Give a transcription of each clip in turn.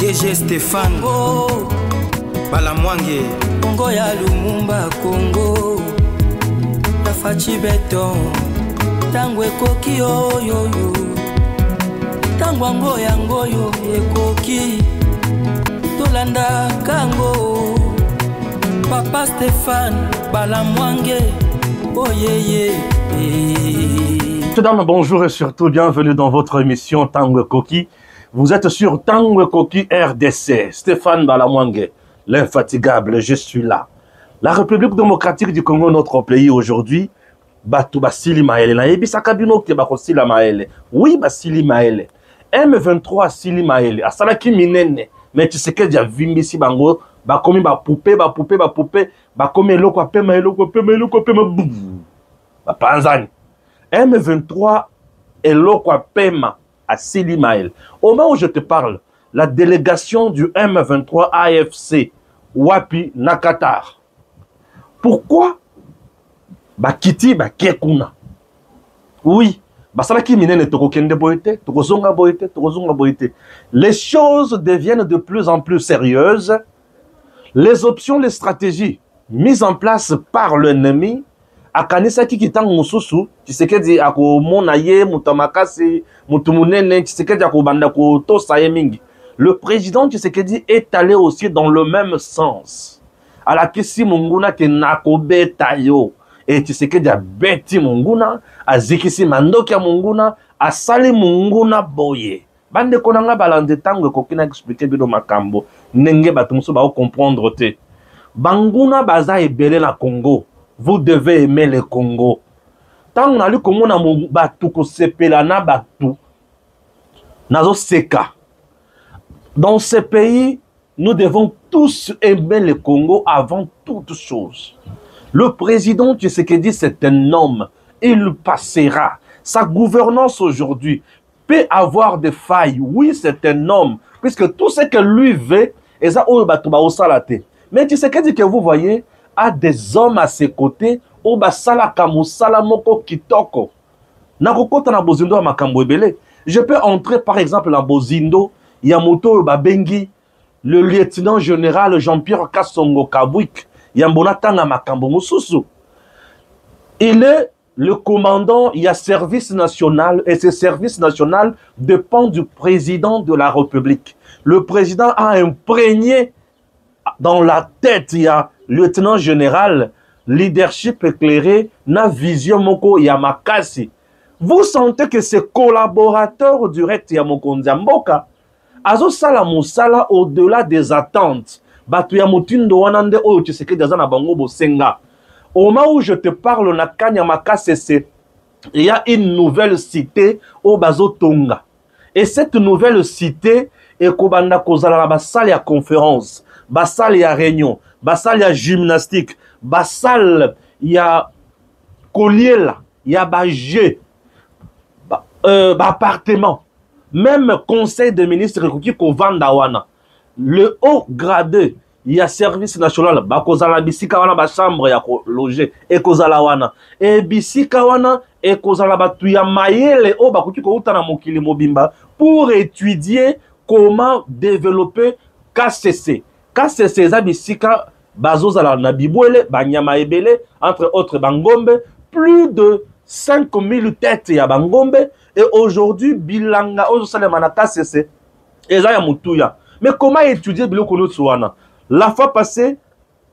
DG Stéphane Balamwange Congo ya Lumumba Congo Tafachi Beton Tangwe koki oyoyo Tangwango yangoyo ekoki Tolanda kango Papa Stéphane Balamwange Oh yeah Mesdames, bonjour et surtout bienvenue dans votre émission Tango Koki. Vous êtes sur Tango Koki RDC. Stéphane Balamwange, l'infatigable, je suis là. La République démocratique du Congo, notre pays aujourd'hui, Batu Basili Maele. Na yebi sakabino ke bako sila Maele. Oui, Basili Maele. M23 Sili Maele. Asalaki minene. Mais tu sais que dia vimbisi bango, bakomi ba poupée, bakomi eloko pema. Panzani. M23 eloko pema à Sili Maele. Au moment où je te parle, la délégation du M23 AFC Wapi Nakatar. Pourquoi Bakiti Bakekuna? Oui, Basalaki minene tokokende boyete, tokozonga boyete. Les choses deviennent de plus en plus sérieuses. Les options, les stratégies mises en place par l'ennemi akanisa kitang mususu Tshisekedi akomona ye mutamakasi mutumunene Tshisekedi akobanda ko tosa ye mingi. Le président Tshisekedi est allé aussi dans le même sens. Ala kisi munguna ke nakobeta yo et Tshisekedi a beti munguna azikisi mandoki ya munguna asali munguna boye. Bande konanga balande tango kokina expliquer bino makambo nenge batumuso ba comprendre te. Banguna baza ebele na Congo. Vous devez aimer le Congo. Tant on a lu comment on a batu ko sepela na batu nazo seka. Dans ce pays, nous devons tous aimer le Congo avant toute chose. Le président Tshisekedi, c'est un homme. Il passera. Sa gouvernance aujourd'hui peut avoir des failles. Oui, c'est un homme. Puisque tout ce que lui veut, et ça, mais Tshisekedi que vous voyez, a des hommes à ses côtés au basala kamusala moko kitoko. Nakokota na bozindo makambo ebele. Je peux entrer par exemple dans Bozindo, Yamoto Babengi, le lieutenant général Jean-Pierre Kassongo Kabwik, Yambona Tanga makambo mususu. Il est le commandant, il y a service national et ce service national dépend du président de la République. Le président a imprégné dans la tête, il y a lieutenant général, leadership éclairé, na vision moko yamakasi. Vous sentez que ces collaborateurs directs Yamoko Nzamboka, azo sala musala au-delà des attentes. Batu Yamutindo wanande oyo Tshisekedi azana bango bosenga. Au moment où je te parle na Kanyamakasi, il y a une nouvelle cité au Bazo Tonga. Et cette nouvelle cité est kobanda kozala na basale ya conférence, basale ya réunion, basal ya gymnastique, basal ya collier, ya baje, appartement, même conseil de ministres qui vanda wana. Le haut gradé, il y a service national, bakozala bisika wana ba chambre ya loger et kozala wana. Et bisika wana et kozala batu ya mayele o bakoki ko utana mokili mobimba pour étudier comment développer KCC. KCC za bisika bazozala na bibwele, banyama ebele, entre autres bangombe, plus de 5000 têtes ya bangombe, et aujourd'hui, bilanga, ozosale manaka cesse, eza ya mutuya. Mais comment étudier biloko notsuwana? La fois passée,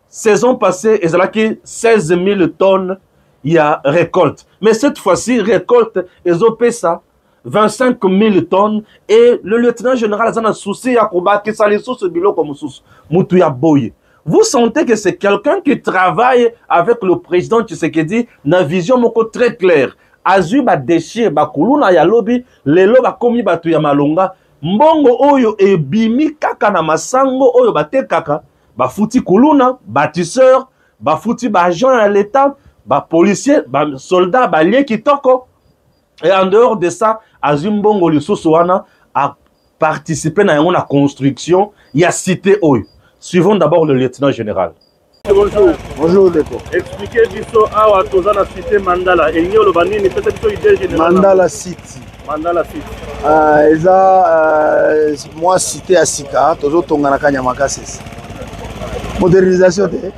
saison passée, ezala ki 16 000 tonnes ya récolte. Mais cette fois-ci, récolte, ezopesa 25 000 tonnes, et le lieutenant général azana souci ya koba ki sali sous biloko mususu, mutuya boye. Vous sentez que c'est quelqu'un qui travaille avec le président Tshisekedi na vision moko très claire. Azu ba déchire ba kuluna ya lobi, lelo ba komi batu ya malonga, mbongo oyo ebimi kaka na masango oyo bate kaka, ba futi kuluna, bâtisseur, ba futi ba agent à l'état, ba policier, ba soldat, ba lié kitoko. Et en dehors de ça, azu mbongo lisusu wana a participé na la construction, il y a cité oyo. Suivons d'abord le lieutenant général. Bonjour. Bonjour, Deko. Expliquez-nous à la cité Mandala. Et nous, le banni, peut-être idée générale. Mandala City. Mandala City. Moi cité à Sika, toujours Tongana Kanyamakassis. Modernisation de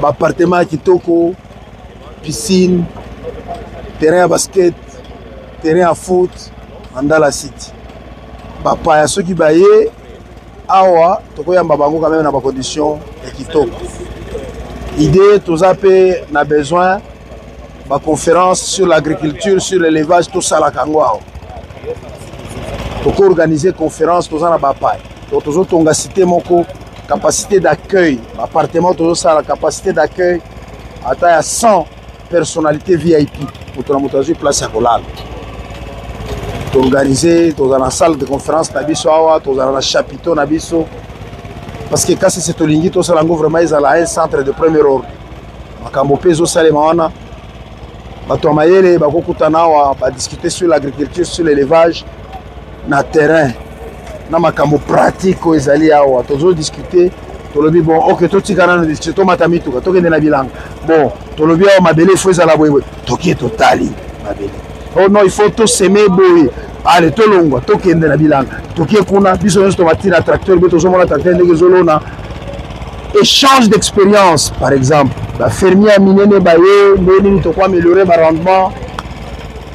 appartement Kitoko, piscine, terrain à basket, terrain à foot, Mandala City. Papa ya ceux qui baillent, awa, tokoyamba bango quand même dans ma condition et Kitoko. Idée, tous na besoin ma conférence sur l'agriculture, sur l'élevage, tout ça la Kangwao. Pour organiser conférence, tout ça na Bapai. Donc toujours on a cité mon capacité d'accueil, appartement tout ça la capacité d'accueil à taille à 100 personnalités VIP pour la montage place à Kolal. Organiser dans la salle de conférence nabiso awa, dans la chapiteau nabiso. Parce que quand c'est au Lingui, tout ça vraiment ils ont un centre de premier ordre. Makambo peso salemawana. Batomayele bakokutana wa discuter sur l'agriculture, sur l'élevage, na terrain. Na makambo pratique ezali awa. Toujours discuter. Tolobi bon, ok, tout tikana no discuter to matamitu, to kende na bilanga. Bon, tolobi awa mabele faut ezala boye. Toki totali mabele. Oh non, il faut tout semer boye. Allez, to longwa, to kende na bilanga. Toki kuna biso nso to matina tracteur, beto zo mona tracteur ndenge zolona. Échange d'expérience, par exemple. La fermier minene baye, ndeni to kwa améliorer ba rendement.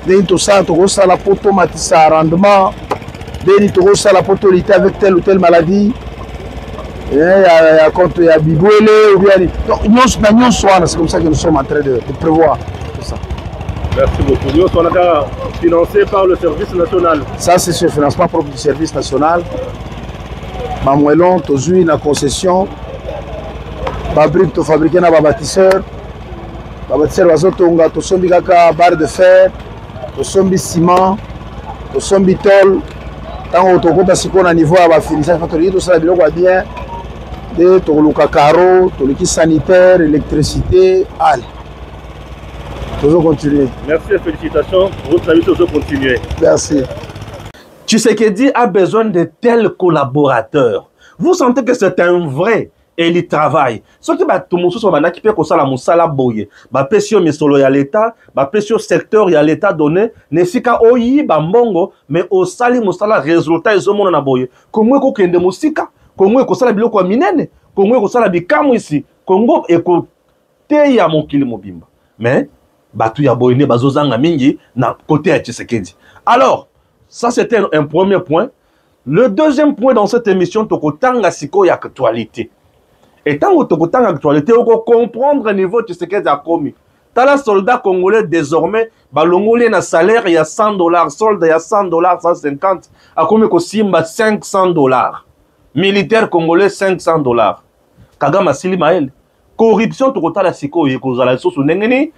Ndeni to ça to ça la poto matisa rendement. Ndeni to ça la poto lutter avec telle ou telle maladie. Il y a contre ya bibouele ou bien donc nous c'est comme ça que nous sommes en train de prévoir tout ça. Merci beaucoup. Nous sommes financés par le service national. Ça c'est sur le financement propre du service national. Mamuelon tozui na concession. Fabrique to fabriquer na bâtisseur. Bâtisseur bazotonga to sombi kaka barre de fer, to sombi ciment, to sombi tôle. Tant to kota siko na niveau ya ba finissage factory to sala biloko bien. De to luka carreau, to liki sanitaire, électricité, allez. Toujours continuer. Merci et félicitations. Votre avis toujours continuer. Merci. Tshisekedi a besoin de tels collaborateurs. Vous sentez que c'est un vrai et il travaille. Ce qui va tout le monde sur la qui peut que ça la musala boye. Ba pression misolo ya l'état, ba pression secteur ya l'état donné, ne fika oyi ba mbongo, mais au sali musala résultat ils ont na boye. Kongo ko kende musika, Kongo ko sala biloko minene, Kongo ko sala bikamu ici, Kongo eko te ya mokili mobimba. Mais batu ya boye ne bazozanga mingi na côté ya Tshisekedi. Alors, ça c'était un premier point. Le deuxième point dans cette émission, tokotanga siko ya actualité. Et tant que tu as l'actualité, tu peux comprendre le niveau de ce que tu as commis. Tu as un soldat congolais désormais, balongolé na salaire, il y a $100, solde, il y a $100, 150, à combien que Simba $500. Militaire congolais, $500. Kagama Sili Maël. Corruption, tu as la siko, tu as la sauce, nengeni.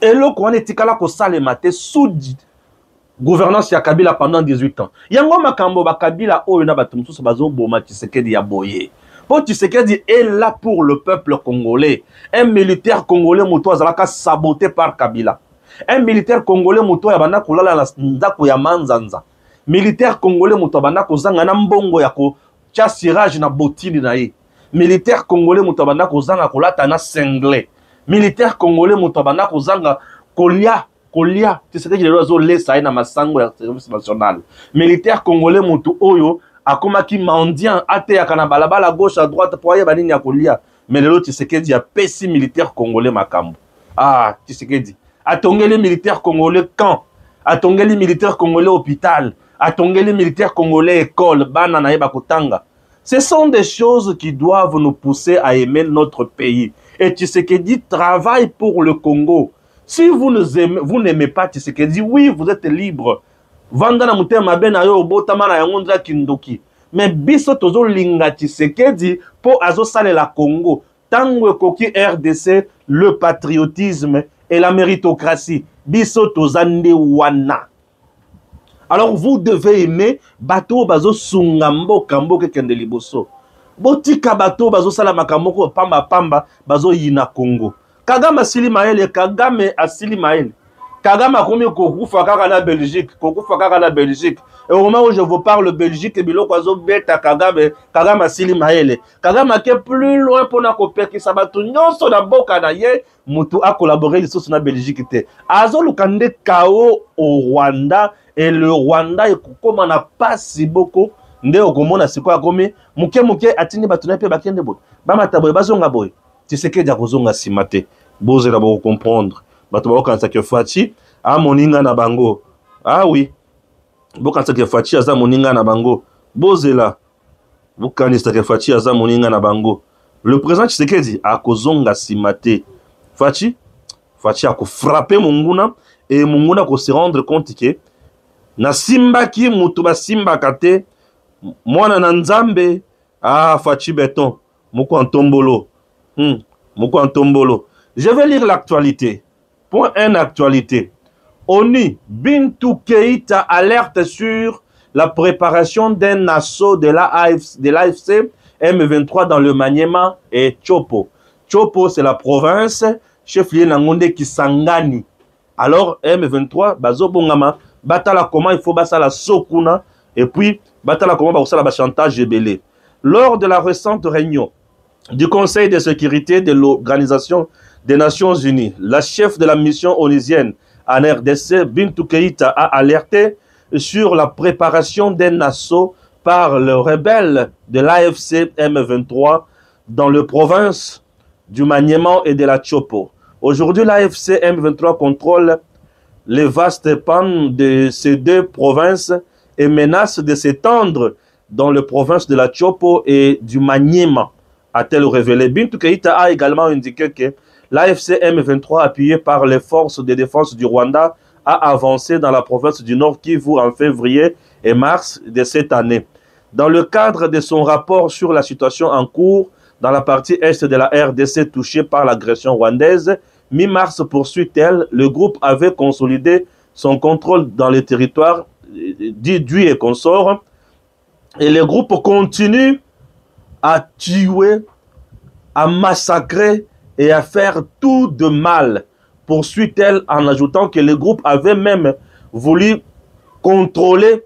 Et là, quand on est tikala ko sale maté, soudi. Gouvernance ya Kabila pendant 18 ans. Yango makambo ba Kabila oyo na bato mususu bazo boma Tshisekedi ya boye. Bon Tshisekedi est là pour le peuple congolais. Un militaire congolais muto azalaka saboté par Kabila. Un militaire congolais muto ya bana kolala na ndako ya manzanza. Militaire congolais muto bana kozanga na mbongo ya ko tia sirage na botini na ye. Militaire congolais muto bana kozanga kolata na sengle. Militaire congolais muto bana kozanga kolia tu sais que les oiseaux laissent na masango ya service national. Militaire congolais mutu oyo akomaki mendiant ate ya kana balabala gauche à droite pour aller banini ya kolia. Mais lelo Tshisekedi ya pesi militaire congolais makambo. Ah, Tshisekedi. Atongeli militaire congolais camp. Atongeli militaire congolais hôpital. Atongeli militaire congolais école bana na yeba kotanga. Ce sont des choses qui doivent nous pousser à aimer notre pays. Et Tshisekedi travaille pour le Congo. Si vous n'aimez pas Tshisekedi, oui, vous êtes libre. Vandana mutema bena yo botama na yangondra kindoki. Mais biso tozo linga Tshisekedi po azo sale la Congo. Tango koki RDC, le patriotisme et la méritocratie. Biso tozande wana. Alors vous devez aimer bato bazo sungambo kambo ke kende liboso. Botika bato bazo sala makamoko pamba bazo yina Congo. Kagame Asili Maël et Kagame Asili Maël. Kagame a commis Kokufa Kaka Belgique, Kokufa Kaka Belgique. Et au moment où je vous parle Belgique, Bilo Kwazo Beta Kagame, Kagame Sili Maele. Kagame a plus loin pour na kopé qui sabatu nyonso na boka na ye, mutu a collaboré les sources na Belgique te. Azo lukande KO au Rwanda et le Rwanda comme on n'a pas si beaucoup. Nde okomona siko komi muke atini batuna pe bakende bo. Ba mataboy bazonga boy. Tshisekedi akozonga simate. Boze la bo comprendre. Bato ba kanisa ke Faci a moninga na bango. Ah oui. Bo kanisa ke Faci aza moninga na bango. Bozela. Bo kanisa ke Faci aza moninga na bango. Le président Tshisekedi a kozonga simate. Faci a ko frapper Munguna et Munguna ko se rendre compte que na simbaki mutu ba simbakate mwana na nzambe Faci Beton Moko Antombolo. Moko Antombolo. Je vais lire l'actualité. Point 1, actualité. ONU, Bintou Keïta alerte sur la préparation d'un assaut de l'AFC M23 dans le Maniema et Chopo. Chopo, c'est la province, chef-lieu Nangonde Kisangani. Alors, M23, Bazo Bongama, Batala comment il faut basa la Sokuna, et puis Batala comment basa la chantage belé. Lors de la récente réunion du Conseil de sécurité de l'Organisation des Nations Unies, la chef de la mission onusienne en RDC, Bintou Keïta, a alerté sur la préparation d'un assaut par le rebelle de l'AFC M23 dans les provinces du Maniema et de la Chopo. Aujourd'hui, l'AFC M23 contrôle les vastes pans de ces deux provinces et menace de s'étendre dans les provinces de la Chopo et du Maniema, a-t-elle révélé. Bintou Keïta a également indiqué que l'AFC M23, appuyé par les forces de défense du Rwanda, a avancé dans la province du Nord Kivu en février et mars de cette année. Dans le cadre de son rapport sur la situation en cours dans la partie est de la RDC touchée par l'agression rwandaise, mi-mars, poursuit-elle, le groupe avait consolidé son contrôle dans les territoires d'Idui et consorts, et le groupe continue à tuer, à massacrer et à faire tout de mal, poursuit-elle en ajoutant que le groupe avait même voulu contrôler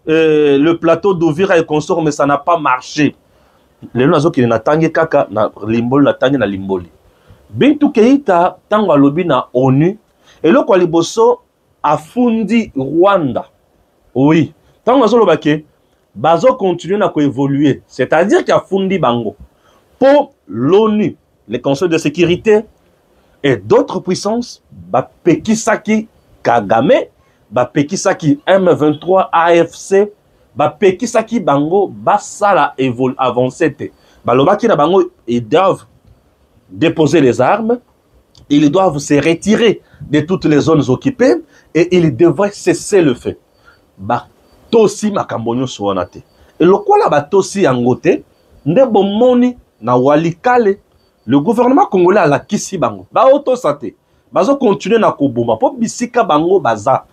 le plateau d'Ouvira et consorts, mais ça n'a pas marché. Le nazo qui n'a tangi kaka na limboli na tangi na limboli. Bintou Keïta tango alobi na ONU et le kwa liboso afundi Rwanda. Oui, tango azoloba ke bazo continuer na ko évoluer, c'est-à-dire qu'il a fundi bango pour l'ONU, les conseils de sécurité et d'autres puissances, ba pekisaki Kagame, ba pekisaki M23 AFC, ba pekisaki bango basala avancer te. Balobaki na bango, ils doivent déposer les armes, ils doivent se retirer de toutes les zones occupées et ils devraient cesser le feu. Ba tosi makambonyo soanate. Et le quoi là ba tosi angote, ndebo moni na walikale. Le gouvernement congolais a la kisi bango. Ba auto santé. Bazo continuer na koboma. Po bisika bango baza.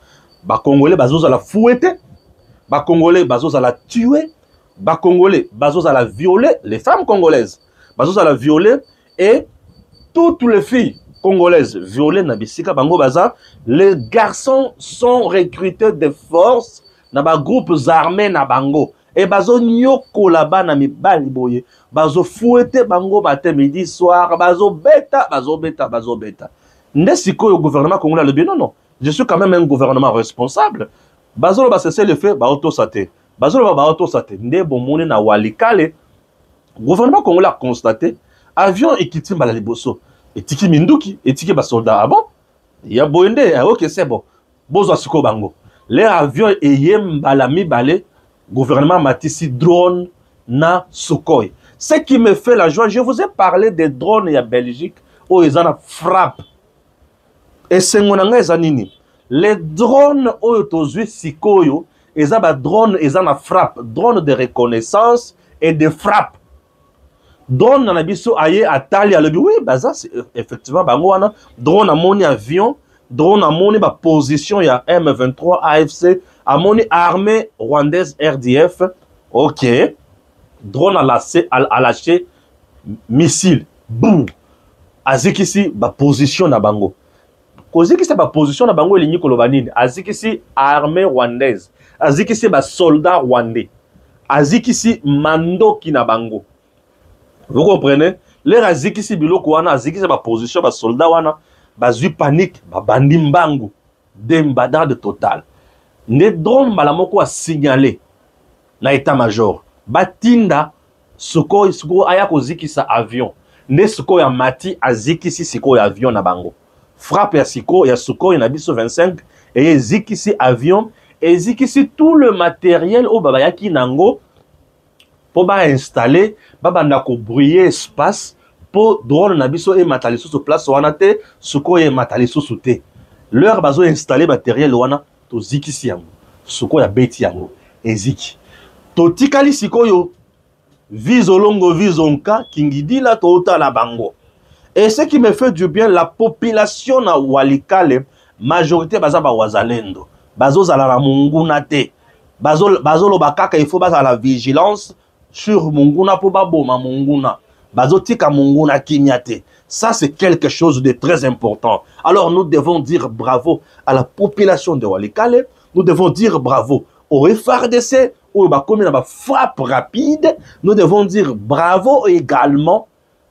Ba congolais bazo za la fouetter. Ba congolais bazo za la tuer. Ba congolais bazo za la violer. Les femmes congolaises bazo za la violer. Et toutes les filles congolaises violées na bisika bango baza. Les garçons sont recrutés de force na ba groupes armés na bango. Et bazo nyoko là-bas na mibali boye. Bazo fouette bango matin midi soir. Bazo beta. N'est siko le gouvernement congolais le bien non. Je suis quand même un gouvernement responsable. Bazo ba cesser le fait ba auto sate. Bazo ba auto sate. Nde bomone na walikale. Gouvernement congolais a constaté avion ekiti mbala liboso. Etiki minduki, etiki ba soldat. Ah bon? Ya boende, OK c'est bon. Bozo siko bango. Les avions eyem mbala mibale. Gouvernement Matisi drone na Sukhoi. Ce qui me fait la joie, je vous ai parlé des drones en Belgique où ils en frappent. Et c'est les drones où ils Sikoyo, ils ont drone, ils en frappent. Drone de reconnaissance et de frappe. Drone na biso aye atali alobi oui baza effectivement bangoana drone a moni avion, drone a moni ba position ya M23 AFC. Amoni armée rwandaise RDF, OK. Drone a lâché missile. Boum. Azikisi, ba position na bango. koziki sa ba position na bango elingi koloba nini aziki si armée rwandaise aziki si ba soldat rwandais aziki si mandoki na bango. Vous comprenez? Les aziki si biloko wana aziki sa ba position ba soldat wana bazui panique ba bandi mbangu d'embardade totale. Ne drone bala moko a signalé na état-major batinda suko aya koziki sa avion ne suko ya mati aziki si siko ya avion na bango frappe ya siko ya suko na biso 25 et ziki si avion et ziki si tout le matériel au baba yaki nango pour ba installer baba na ko briller espace pour drone na biso e matali sous place wana te suko e matali sous te leur bazo installer matériel wana to ziki si yango suko ya beti yango eziki to tikali siko yo vizolongo vizonka kingidi la tota la bango. Et ce qui me fait du bien, la population na Walikale, majorité baza ba wazalendo. Bazo zala la munguna te. Bazo lo bakaka, il faut baza la vigilance sur munguna po baboma munguna. Bazo tika munguna kinyate. Ça c'est quelque chose de très important. Alors nous devons dire bravo à la population de Walikale. Nous devons dire bravo au FARDC. Ou comme une frappe rapide, nous devons dire bravo également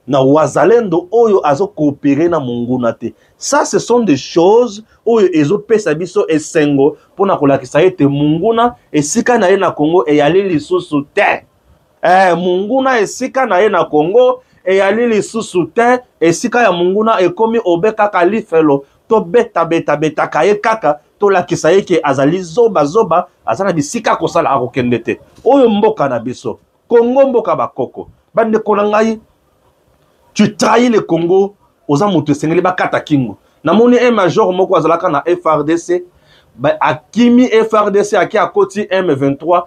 na wazalendo oyo azo coopérer na mungunate. Ça ce sont des choses oyo ezo pesa biso esengo pona kolakisa ete munguna esika na ye na Congo e yali lisusu te. Munguna esika na ye na Congo e yali lisusu te, esika ya munguna ekomi obeka kalifelo to beta kaye kaka to la kisaye ke azali zoba azana bisika kosala akokende te. Oyo mboka na biso Congo mboka bakoko bande konangai tu trahis le Congo oza mutu sengeli bakata kingo namoni un major moko azalaka na FRDC ba akimi FRDC aki akoti M23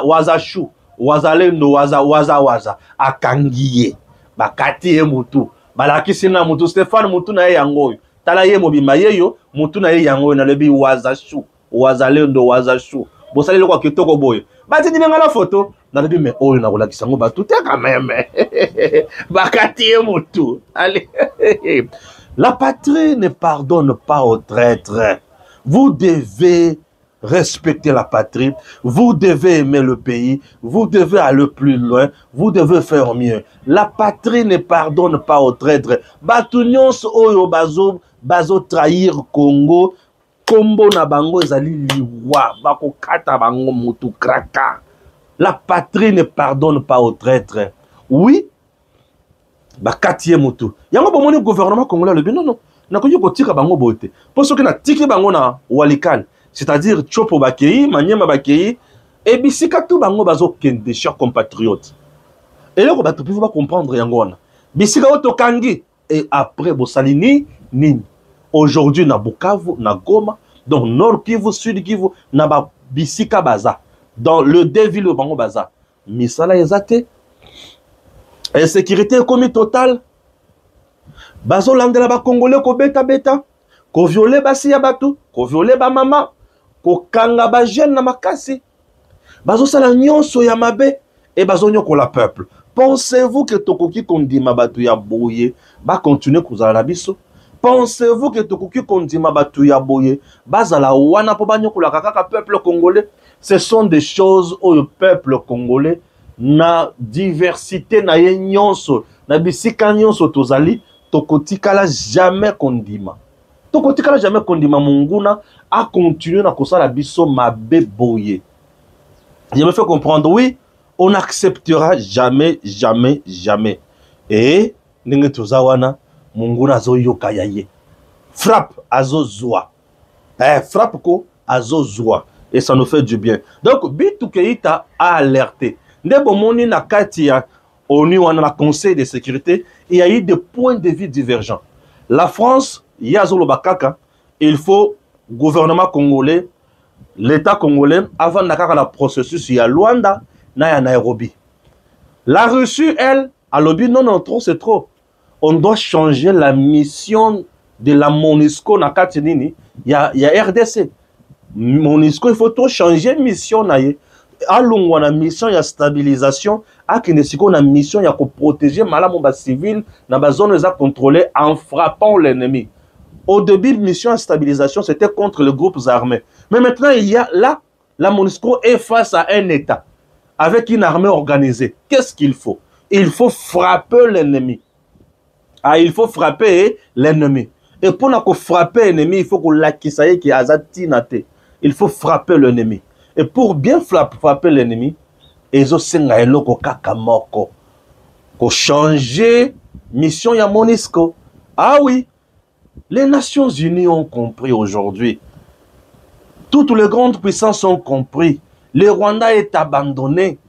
wazashu wazalendo waza akangiye bakati ye mutu balakisi na mutu Stéphane mutu na ye yango tala ye mobima yeyo mutu na ye yango na lebi wazashu wazalendo wazashu bosali lokwa kitoko boye bati dinga la photo na lebi me oyo na kolakisa ngo batu te quand même bakati ye mutu allez. La patrie ne pardonne pas aux traîtres. Vous devez respecter la patrie, vous devez aimer le pays, vous devez aller plus loin, vous devez faire mieux. La patrie ne pardonne pas aux traîtres. Batunions oyo bazo trahir Congo, kombo na bango ezali liwa, bako kata bango mutu kraka. La patrie ne pardonne pas aux traîtres. Oui, bakati ye mutu. Yango bomoni gouvernement congolais le non. Nakoki kotika bango bote. Pour que na tiki bango na Walikale. C'est-à-dire Chopo Bakei, Maniema Bakei, et Bisika tout bango bazo kende, chers compatriotes. Et là, on peut pas comprendre Yangona. Bisika Otokangi, et après Bossalini, Nini. Aujourd'hui, na Bukavu, na Goma, donc Nord Kivu, Sud Kivu, na ba Bisika Baza. Dans le deux villes bango Baza. Misala Ezate, insécurité commis totale. Bazo landela ba Congolais ko beta. Ko violer basi ya batu, ko violer ba mama. Ko kanga ba jeune na makasi bazo sala nyonso ya mabe et bazo nyoko la peuple. Pensez-vous que tokoki kondima batu ya boye ba continuer kozala na biso? Pensez-vous que tokoki kondima batu ya boye bazala wana po ba nyoko la kaka peuple congolais? Ce sont des choses où le peuple congolais na diversité na ye nyonso na bisika nyonso tozali tokotikala jamais kondima. Tokotikala jamais kondima munguna a continué na kosala biso mabe boye. Je me fais comprendre, oui, on n'acceptera jamais. Et ninge tozawana munguna azo yoka yaye. Frappe azo zoa. Frappe ko azo zoa. Et ça nous fait du bien. Donc Bintou Keïta a alerté. Ndebo moni na katia ONU wana la Conseil de sécurité, il y a eu des points de vue divergents. La France, Yazolo Bakaka, il faut gouvernement congolais, l'État congolais, avant d'avoir le processus, il y a Luanda, il y a Nairobi. La Russie, elle, a lobby, non, trop, c'est trop. On doit changer la mission de la MONUSCO na Katinini. Il y a RDC. MONUSCO, il faut tout changer mission. Alongo na mission ya stabilisation, akenesiko na mission ya ko protéger malamu ba civil na ba zone za contrôler en frappant l'ennemi. Au début, mission de stabilisation, c'était contre les groupes armés. Mais maintenant, il y a là, la MONUSCO est face à un État, avec une armée organisée. Qu'est-ce qu'il faut? Il faut frapper l'ennemi. Ah, il faut frapper l'ennemi. Et pour frapper l'ennemi, il faut que l'Akisaye qui azatinate. Il faut frapper l'ennemi. Et pour bien frapper l'ennemi, ils ont changer mission ya MONUSCO. Ah oui, les Nations Unies ont compris aujourd'hui. Toutes les grandes puissances ont compris. Le Rwanda est abandonné.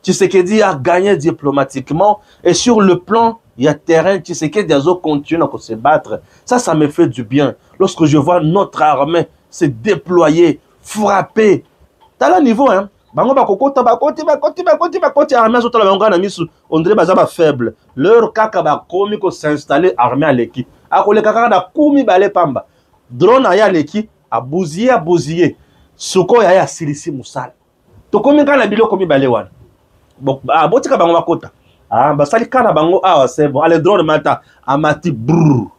Tshisekedi a gagné diplomatiquement. Et sur le plan, il y a terrain. Tshisekedi a continué à se battre. Ça me fait du bien. Lorsque je vois notre armée se déployer, frapper. T'as le niveau, hein? On dirait que faible. Leur kaka ba komi ko s'installer armée à l'équipe. Akole kaka da komi balé pamba. Drone aya l'équipe a bousillé. Soko ya silisi musala. To komi kana bilo komi balé wana. Bon botika bango makota. Ah basali kana bango c'est bon. Allez drone mata amati brrr.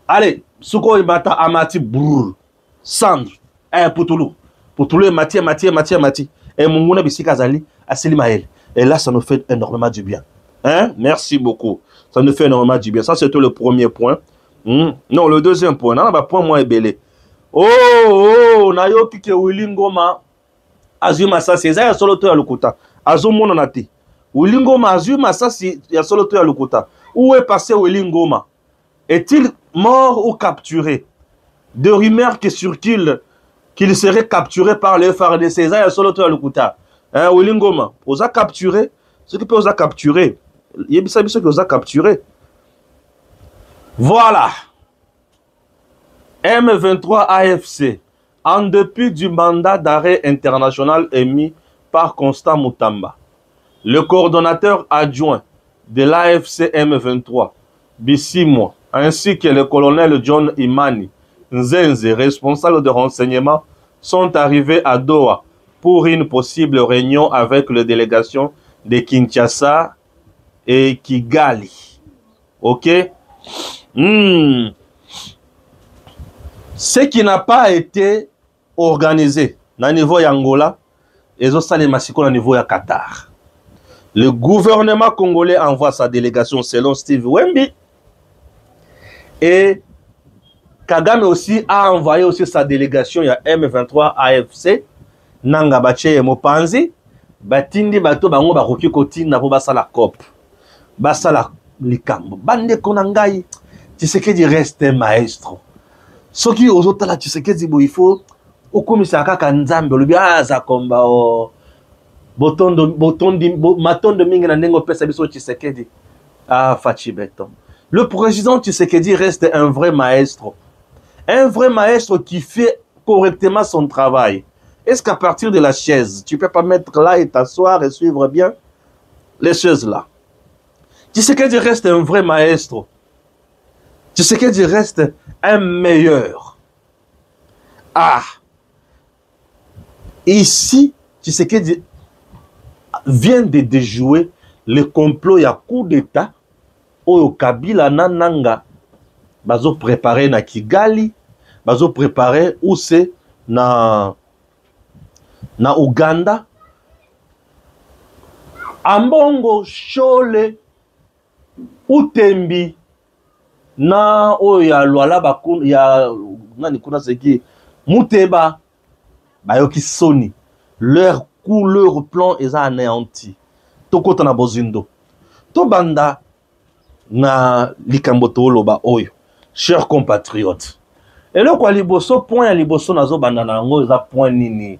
Allez soko mata amati brrr. Sandre Poutoulou. Poutoulou mati. Et Munguna Bissika Zali, Asseli Maël. Et là, ça nous fait énormément du bien. Hein? Merci beaucoup. Ça nous fait énormément du bien. Ça, c'était le premier point. Non, le deuxième point. Non, point moins belé. Nayo Kike Willingoma. Azuma Sassi, ya solo to ya lukuta. Azumona nati. Willingoma, Azuma Sassi, ya solo to ya lukuta. Où est passé Willingoma? Est-il mort ou capturé? De rumeurs qui circulent qu'il serait capturé par les FARDC. Il y a solo to lukuta. Willingoma, on a capturé. Ce qui peut nous a capturé. Il y a ce qui nous a capturé. Voilà. M23 AFC, en dépit du mandat d'arrêt international émis par Constant Moutamba, le coordonnateur adjoint de l'AFC M23, Bissimo, ainsi que le colonel John Imani Nzenze, responsable de renseignement, sont arrivés à Doha pour une possible réunion avec la délégation de Kinshasa et Kigali. Ok? Ce qui n'a pas été organisé au niveau d'Angola, et aussi au niveau de Qatar. Le gouvernement congolais envoie sa délégation selon Steve Wemby. Et Kagame aussi a envoyé aussi sa délégation, il y a M23 AFC, Nanga Bache et Mopanzi, Batindi Bato Bango Baroki Koti Nabo Basala Cop, Basala Likambo, Bande Konangai, Tshisekedi reste maestro. Ce qui aux autres là, Tshisekedi, il faut, au commissaire Kanzambe, le bien Zakomba, maton de Mingana Nengo Pesabiso Tshisekedi. Ah, Fachi Beton. Le président Tshisekedi reste un vrai maestro. Un vrai maestro qui fait correctement son travail. Est-ce qu'à partir de la chaise, tu ne peux pas mettre là et t'asseoir et suivre bien les choses là? Tshisekedi reste un vrai maestro. Tshisekedi reste un meilleur. Ah! Ici, Tshisekedi vient de déjouer le complot, il y a coup d'État. Oyo Kabila Nananga bazo préparé na Kigali, bazo préparé où c'est na Uganda. Ambongo Chole Utembi na oya Luala bakun ya nani kuna seki Muteba bayoki Sony, leur coup, leur plan est anéanti. Tokota na bozindo. To banda na likamboto loba oyo, chers compatriotes. Et là quoi liboso point liboso nazo banda na ngo za point nini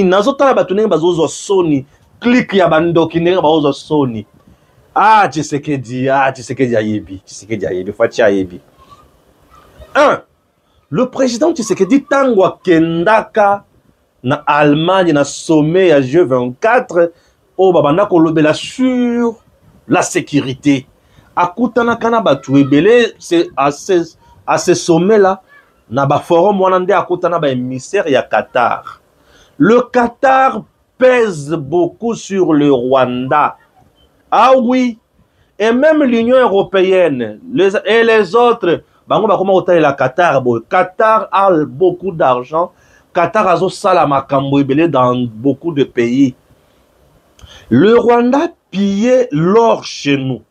nazo tala batunenge bazo Sony click ya bandoki nenge bazo Sony. Tshisekedi ayebi fachi ayebi. Le président Tshisekedi tangwa kendaka na Allemagne na sommet ya G24 o babanda ko lobela sur la sécurité. Akutana kana batu ebele c'est à ce sommet là na ba forum wanande akutana ba émissaire ya Qatar. Le Qatar pèse beaucoup sur le Rwanda. Ah oui, Et même l'Union européenne et les autres, la Qatar, Qatar a beaucoup d'argent. Qatar a dans beaucoup de pays. Le Rwanda pillait l'or chez nous.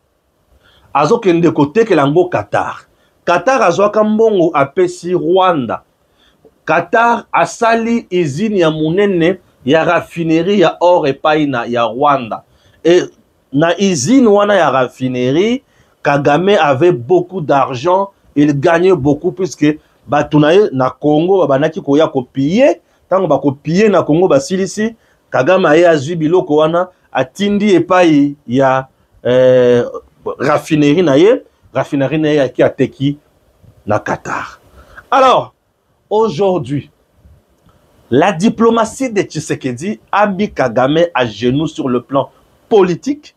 Azo kende côté que l'ango Qatar. Qatar a Kambongo a pesi Rwanda. Qatar a sali usine ya munene ya raffinerie ya or et paina ya Rwanda. Et na usine wana ya raffinerie, Kagame avait beaucoup d'argent, il gagnait beaucoup puisque batunaye na Congo banaki koya kopiye, tango ba kopiye na Congo basilisi, Kagame aye azwi biloko wana atindi epai ya raffinerie na ye qui a teki na Qatar. Alors, aujourd'hui, la diplomatie de Tshisekedi a mis Kagame à genoux sur le plan politique,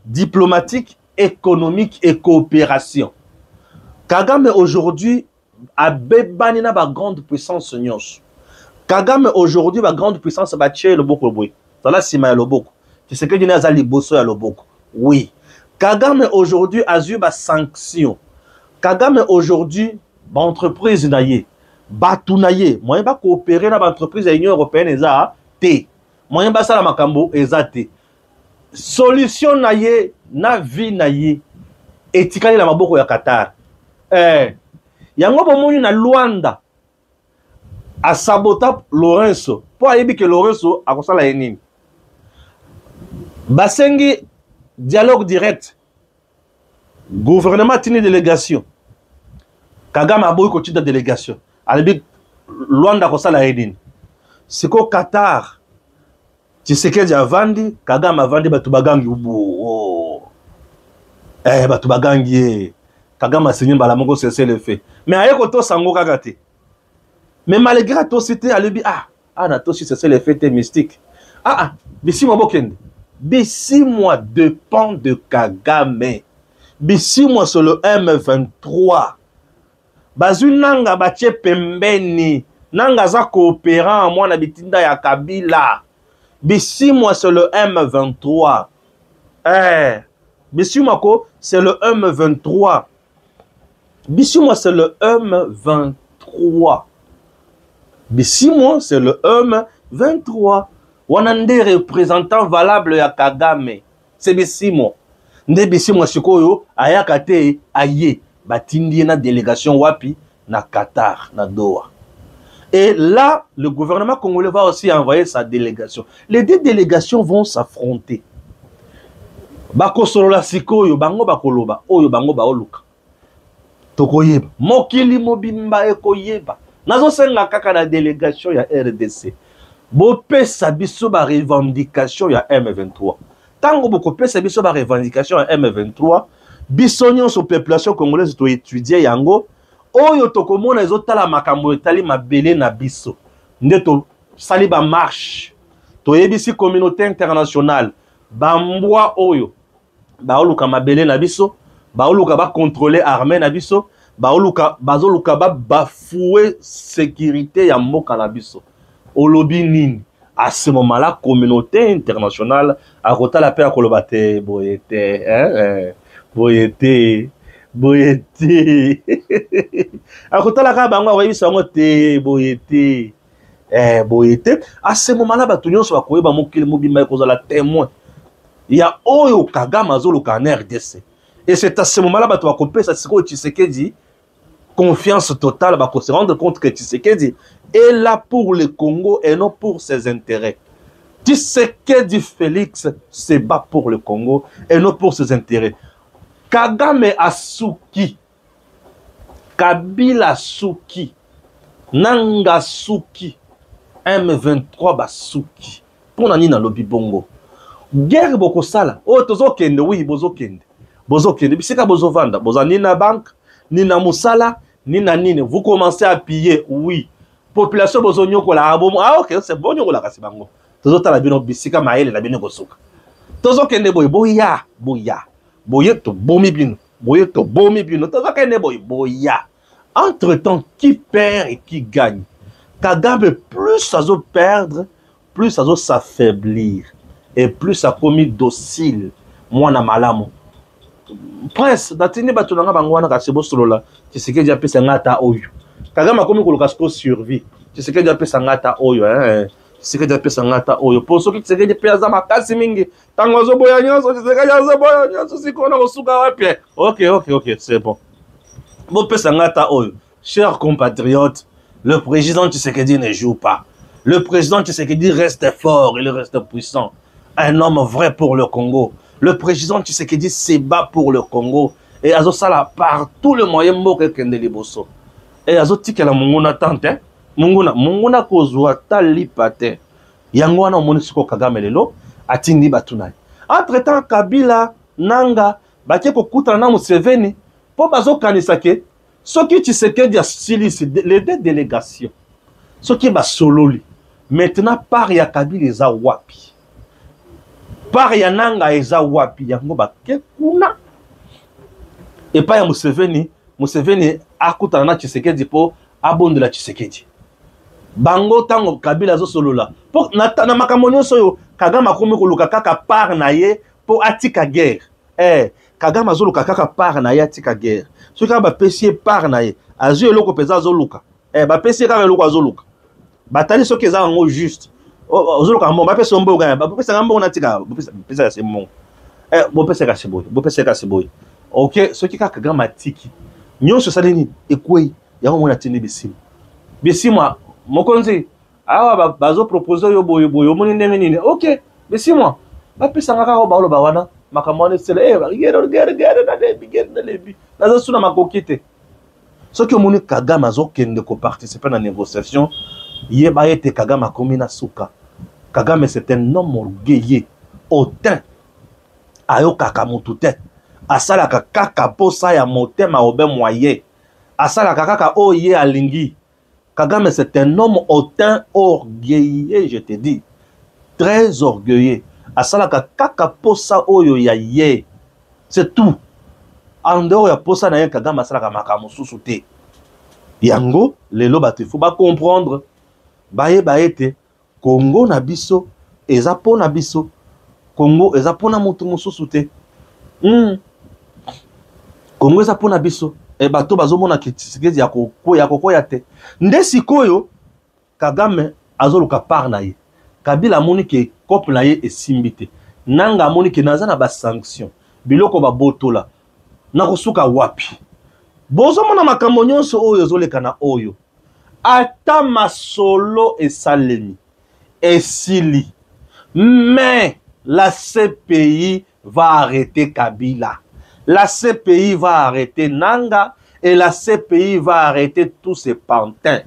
diplomatique, économique et coopération. Kagame aujourd'hui a bébani na ba grande puissance nyonso. Kagame aujourd'hui ba grande puissance ba tché le boko boy. Sala sima ya loboko. Tshisekedi na za liboso ya loboko. Oui. Kagame aujourd'hui a eu ba sanction. Kagame aujourd'hui ba entreprise na ye, batu na ye, moyen ba coopérer na ba entreprise ya Union européenne eza te. Moyen ba sala makambo eza te. Solution na ye na vie na ye etikali la maboko ya Qatar. Yango bomoni na Luanda a sabota Lorenzo po ayebi ke Lorenzo akosala yenini. Basengi dialogue direct. Gouvernement tini délégation. Kagame a boy koti da délégation. Alebi Luanda akosala yenini. Siko Qatar Tshisekedi avandi, Kagame avandi batu bagangi ubu. Batu bagangi. Kagame a signé balamongo cesser le fait. Mais aye koto sango kagate. Mais malgré tout c'était alebi na to si cesser le fait mystique. Bisi mo bokende. Bisi moi dépend de Kagame. Bisi moi sur le M23. Bazu nanga bache pembeni. Nanga za coopérant moi na bitinda ya Kabila. Bissi moi c'est le M23. Bissi moi c'est le M23. Bissi moi c'est le M23. Bissi moi c'est le M23. Wanande représentant valable ya Kagame. C'est Bissi moi. Nde Bissi moi sikoyo ayakate aye batindi na délégation wapi na Qatar na Doha. Et là, le gouvernement congolais va aussi envoyer sa délégation. Les deux délégations vont s'affronter. Bako solola sikoyo bango bakoloba oyo bango baoluka. Tokoyeba. Mokili mobimba ekoyeba. Nazo senga kaka na délégation ya RDC. Bopesa biso ba revendication ya M23. Tango boko pesa biso ba revendication ya M23, biso nyonso population congolaise to étudier yango. Oyo tokomona ezotala makambo etali mabele na biso. Ndeto sali ba marche. To yebisi communauté internationale. Bambwa oyo. Baoluka mabele na biso. Baoluka ba contrôler armée na biso. Bazoluka ba bafouer sécurité ya mboka na biso. Olobi nini. À ce moment-là, communauté internationale a rotala pe akolobate boyete. Boyete. Akotala ka bango wayi sango te boyete. Boyete. À ce moment-là, batunyo so akoyeba mokili mobimba ekozala témoin. Il y a oyo Kagame azoluka en RDC. Et c'est à ce moment-là batu akopesa siko Tshisekedi confiance totale bako se rendre compte que Tshisekedi est là pour le Congo et non pour ses intérêts. Tshisekedi Félix se bat pour le Congo et non pour ses intérêts. Kagame Asuki, Kabila Suki, Nanga Suki, M23 Basuki. Pour nani na lobi bongo. Guerre boko sala. Oh tozo kende oui bozo kende. Bozo kende bisika bozo vanda. Boza ni na banque, ni na musala, ni na nine. Vous commencez à piller oui. Population bozo nyoko la abomo. OK, c'est bon nyoko la kasi bango. Tozo tala bino bisika maele la bino gosuka. Tozo kende boy boya. Boye to bomi bino. Boye to bomi bino. Tozo kende boya. Entre-temps, qui perd et qui gagne? Kagame, plus ça va perdre, plus ça va s'affaiblir. Et plus ça commis docile. Moi, na malamo. Prince, datini batunanga bangwana kasebo solola, Tshisekedi apesa ngata oyo. Kagame akomi koluka siko survie. Tshisekedi apesa ngata oyo, Tshisekedi apesa ngata oyo. Pour ceux qui Tshisekedi pesa makasi mingi, tango zoboya nyonso, Tshisekedi azoboya nyonso sikona kosuka wapi. OK, c'est bon. Bo pesa ngata oyo. Chers compatriotes, le président Tshisekedi ne joue pas. Le président Tshisekedi reste fort, il reste puissant. Un homme vrai pour le Congo. Le président Tshisekedi se bat pour le Congo. Et Azo Sala par tout le moyen moke kende liboso. Et Azo tikela munguna tante. Munguna kozwa talipate. Yango na monisiko Kagame lelo atindi batunai. Entre temps Kabila nanga bakie kokuta na Museveni po bazo kanisa ke soki Tshisekedi asilisi les deux délégations. Soki ba sololi. Maintenant par ya Kabila eza wapi. Par ya nanga eza wapi yango bakie kuna. Et pas ya Museveni akutana na Tshisekedi po abondela Tshisekedi. Bango tango Kabila zo solola. Po na makambo nyonso yo Kagame akomi koluka kaka par na ye po atika guerre. Kagame azoluka kaka par na ye atika guerre. Soki ba pesi par na ye azu eloko peza azoluka. Ba pesi kaka eloko azoluka. Batali soki eza ngo juste. Ozoluka mbo ba pesi mbo ganya. Ba pesi ngambo na tika. Ba pesi ya sembo. Bo pesi ka seboy. Bo pesi ka seboy. OK, soki kaka Kagame atiki. Nyonso saleni ekwei yango mona tindi bisimu. Bisimu mokonzi awa bazo proposer yo boyo moni ndenge nini. OK, bisimu ba pesa ngaka ko baolo ba wana makamone sele gere na lebi nazo suna makokite. Soki omoni Kagame azokende ko participer na négociation yeba ete Kagame akomi na suka. Kagame c'est un homme orgueilleux, hautain, ayokaka mutu te. Asalaka kaka posa ya motema obe moyen. Asalaka kaka oye alingi. Kagame c'est un homme hautain, orgueilleux, je te dis. Très orgueilleux. Asalaka kaka posa oyo ya ye. C'est tout. En dehors ya posa na ye Kagame asalaka makamususu te. Yango lelo bato faut ba comprendre. Baye ete Congo na biso eza pona biso. Congo eza pona mutu mususu te. Congo eza pona biso. E bato bazomona ke Tshisekedi ya kokoya te. Nde sikoyo Kagame azoluka par na ye. Kabila amoni ke kope na ye esimbi te. Nanga amoni ke naza na ba sanction. Biloko ba botola. Na kosuka wapi. Bozomona makambo nyonso oyo ezoleka na oyo. Ata masolo esalemi. Esili. Mais la CPI va arrêter Kabila. La CPI va arrêter Nanga et la CPI va arrêter tous ces pantins.